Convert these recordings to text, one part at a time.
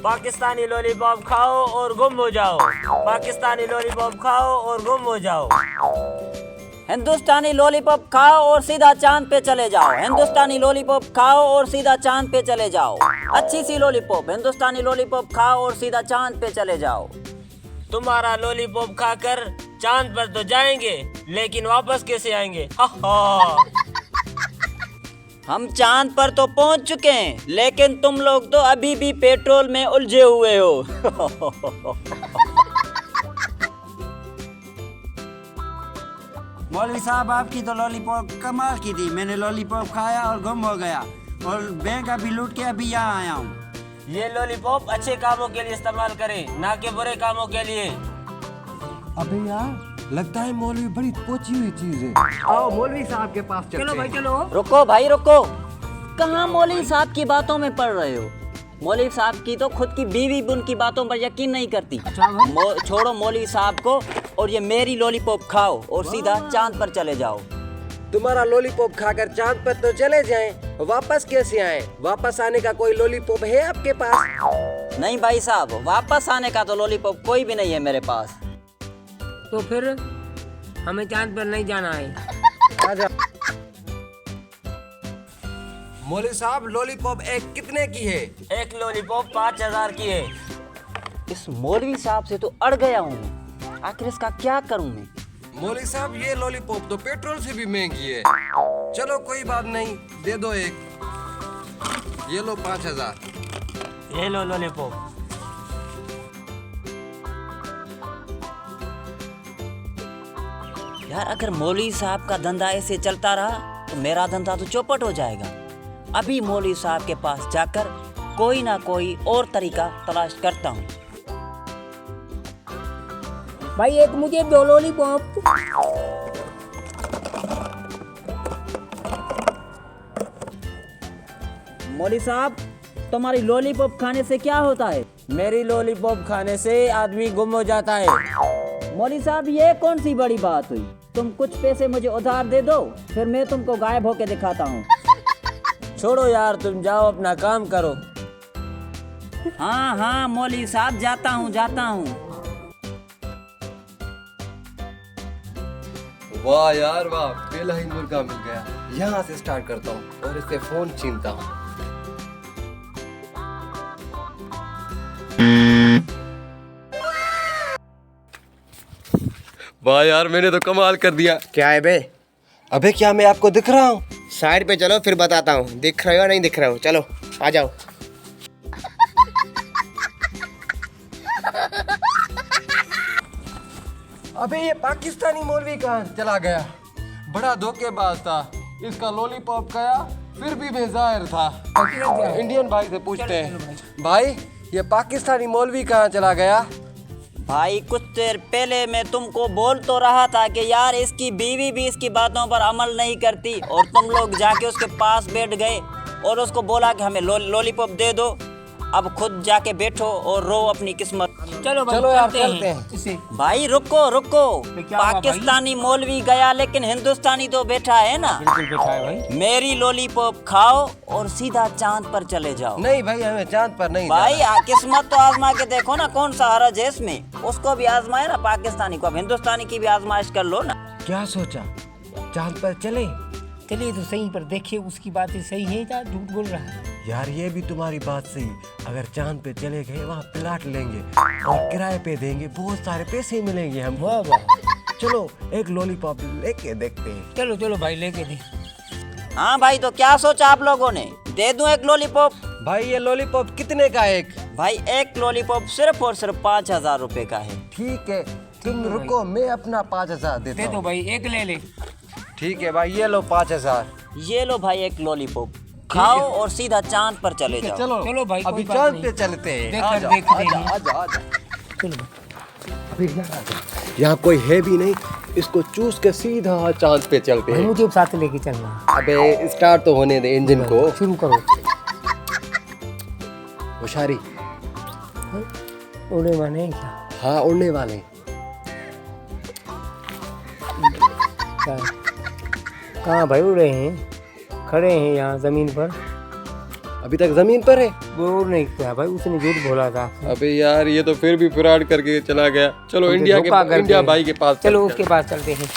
Pakistani lollipop खाओ और गुम हो जाओ। पाकिस्तानी लॉलीपॉप खाओ और गुम हो जाओ। हिंदुस्तानी लॉलीपॉप खाओ और सीधा चांद पे चले जाओ। हिंदुस्तानी लॉलीपॉप खाओ और सीधा चांद पे चले जाओ। अच्छी सी लॉलीपॉप, हिंदुस्तानी लॉलीपॉप खाओ और सीधा चांद पे चले जाओ। तुम्हारा लॉलीपॉप खाकर चांद पर तो जाएंगे, लेकिन वापस कैसे आएंगे? हा। हम चांद पर तो पहुंच चुके हैं, लेकिन तुम लोग तो अभी भी पेट्रोल में उलझे हुए हो। मौलवी साहब, आपकी तो लॉलीपॉप कमाल की थी। मैंने लॉलीपॉप खाया और गुम हो गया, और बैंक अभी लूट के अभी यहाँ आया हूँ। ये लॉलीपॉप अच्छे कामों के लिए इस्तेमाल करें, ना कि बुरे कामों के लिए। अबे यार, लगता है मौलवी बड़ी पोची हुई चीज है। आओ मौलवी साहब के पास चलते हैं। चलो। रुको भाई रुको, कहाँ मौलवी साहब की बातों में पड़ रहे हो? मौलवी साहब की तो खुद की बीवी भी उनकी बातों पर यकीन नहीं करती। छोड़ो मौलवी साहब को, और ये मेरी लॉलीपॉप खाओ और सीधा चांद पर चले जाओ। तुम्हारा लॉलीपॉप खाकर चांद पर तो चले जाएं, वापस कैसे आए? वापस आने का कोई लॉलीपॉप है आपके पास? नहीं भाई साहब, वापस आने का तो लॉलीपॉप कोई भी नहीं है मेरे पास। तो फिर हमें चांद पर नहीं जाना है। आजा। मौलवी साहब, लॉलीपॉप एक कितने की है? एक लॉलीपॉप 5000 की है। इस मौलवी साहब से तो अड़ गया हूँ मैं। आखिर इसका क्या करूँ मैं? मौलवी साहब, ये लॉलीपॉप तो पेट्रोल से भी महंगी है। चलो कोई बात नहीं, दे दो एक। ये लो 5000। ये लो लॉलीपॉप। यार, अगर मौलवी साहब का धंधा ऐसे चलता रहा तो मेरा धंधा तो चौपट हो जाएगा। अभी मौलवी साहब के पास जाकर कोई ना कोई और तरीका तलाश करता हूँ। भाई एक मुझे दो लॉलीपॉप। मौलवी साहब, तुम्हारी लॉलीपॉप खाने से क्या होता है? मेरी लॉलीपॉप खाने से आदमी गुम हो जाता है। मौलवी साहब, ये कौन सी बड़ी बात हुई? तुम कुछ पैसे मुझे उधार दे दो, फिर मैं तुमको गायब होके दिखाता हूँ। छोड़ो यार, तुम जाओ अपना काम करो। हाँ मौलवी साहब, जाता हूँ। वाह यार वाह, पहला ही मुर्गा मिल गया। यहाँ से स्टार्ट करता हूँ और इससे फोन छीनता हूँ। वाह यार, मैंने तो कमाल कर दिया। क्या है बे? अबे क्या मैं आपको दिख रहा हूँ? साइड पे चलो, फिर बताता हूँ। दिख रहे हो नहीं दिख रहे हो? चलो आ जाओ। अबे ये पाकिस्तानी मौलवी कहाँ चला गया? बड़ा धोखेबाज था। इसका लॉलीपॉप खाया, फिर भी बेजाहिर था। इंडियन भाई से पूछते हैं। भाई, ये पाकिस्तानी मौलवी कहाँ चला गया? भाई, कुछ देर पहले मैं तुमको बोल तो रहा था कि यार इसकी बीवी भी इसकी बातों पर अमल नहीं करती, और तुम लोग जाके उसके पास बैठ गए और उसको बोला कि हमें लॉलीपॉप दे दो। अब खुद जाके बैठो और रो अपनी किस्मत। चलो यार, चलते हैं। भाई रुको, पाकिस्तानी मौलवी गया, लेकिन हिंदुस्तानी तो बैठा है ना। मेरी लॉलीपॉप खाओ और सीधा चांद पर चले जाओ। नहीं भाई, हमें चांद पर नहीं भाई जाना। किस्मत तो आजमा के देखो ना, कौन सा हरज है इसमें? उसको भी आजमाए ना पाकिस्तानी को, अब हिंदुस्तानी की भी आजमाइश कर लो ना। क्या सोचा, चांद पर चले? चलिए तो सही, पर देखिए उसकी बातें सही है या झूठ बोल रहा है? यार ये भी तुम्हारी बात सही। अगर चांद पे चले गए, वहाँ प्लाट लेंगे और किराए पे देंगे, बहुत सारे पैसे मिलेंगे हम। वाह वाह। चलो एक लॉलीपॉप लेके देखते हैं। चलो भाई, लेके दे। हाँ भाई, तो क्या सोचा आप लोगों ने? दे दूं एक लॉलीपॉप? भाई ये लॉलीपॉप कितने का है एक? भाई एक लॉलीपॉप सिर्फ और सिर्फ 5000 रुपए का है। ठीक है, तुम रुको, मैं अपना 5000 देता दे दो हूँ। भाई, एक ले ले। ठीक है भाई, ये लो 5000। ये लो भाई एक लॉलीपॉप, खाओ और सीधा चांद पर चले जाओ। चलो भाई, अभी कोई बात चांद नहीं। पे चलते हैं। देख आजा, देख आजा, देंगे। आजा, आजा। चलो अभी यहाँ कोई है भी नहीं, इसको चूस के सीधा चांद पे चलते भाई, हैं। मुझे साथ लेके चलना। अबे स्टार्ट तो होने दे इंजन को। शुरू करो। होशियारी। उड़े माने क्या? हाँ, उड़ने वाले। क्या कहाँ भाई उड़ रहे हैं? खड़े हैं यहाँ जमीन पर। अभी तक जमीन पर है। वो नहीं किया भाई, उसने झूठ बोला था। अबे यार ये तो फिर भी फ्रॉड करके चला गया। चलो इंडिया भाई के पास चलो चलते उसके पास चलते हैं।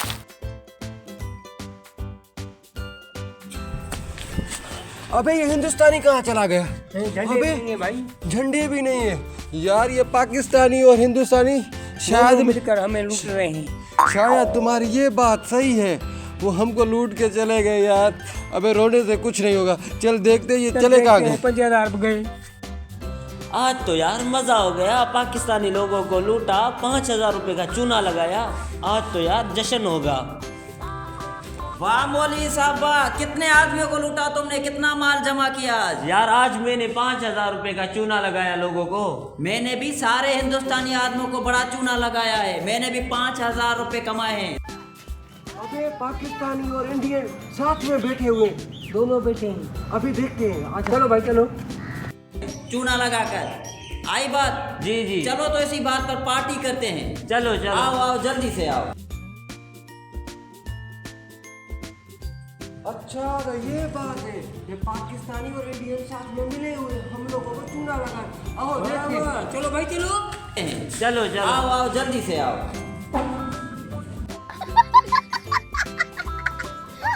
अबे ये हिंदुस्तानी कहाँ चला गया? झंडे भाई, झंडे भी नहीं है यार। ये पाकिस्तानी और हिंदुस्तानी शायद मिलकर हमें लूट रहे हैं। शायद तुम्हारी ये बात सही है, वो हमको लूट के चले गए यार। अबे रोने से कुछ नहीं होगा, चल देखते ये चले कहाँ गए। 50,000 गए। आज तो यार मजा हो गया, पाकिस्तानी लोगों को लूटा, 5,000 रुपए का चूना लगाया। आज तो यार जश्न होगा। वाह मौलवी साहब वाह, कितने आदमियों को लूटा तुमने, कितना माल जमा किया आज? यार आज मैंने 5,000 रुपए का चूना लगाया लोगों को। मैंने भी सारे हिंदुस्तानी आदमियों को बड़ा चूना लगाया है, मैंने भी 5,000 रुपए कमाए हैं। अबे पाकिस्तानी और इंडियन साथ में बैठे हुए, दोनों बैठे हैं। अभी देखते हैं। आज चलो भाई चलो। चूना लगाकर आई बात। जी जी चलो तो इसी बात पर पार्टी करते हैं। चलो चलो। आओ आओ जल्दी से आओ। अच्छा तो ये बात है, ये पाकिस्तानी और इंडियन साथ में मिले हुए, हम लोगों को चूना लगा। आओ देखते। चलो भाई चलो। चलो चलो। आओ आओ जल्दी से आओ।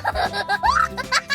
Ha ha ha ha!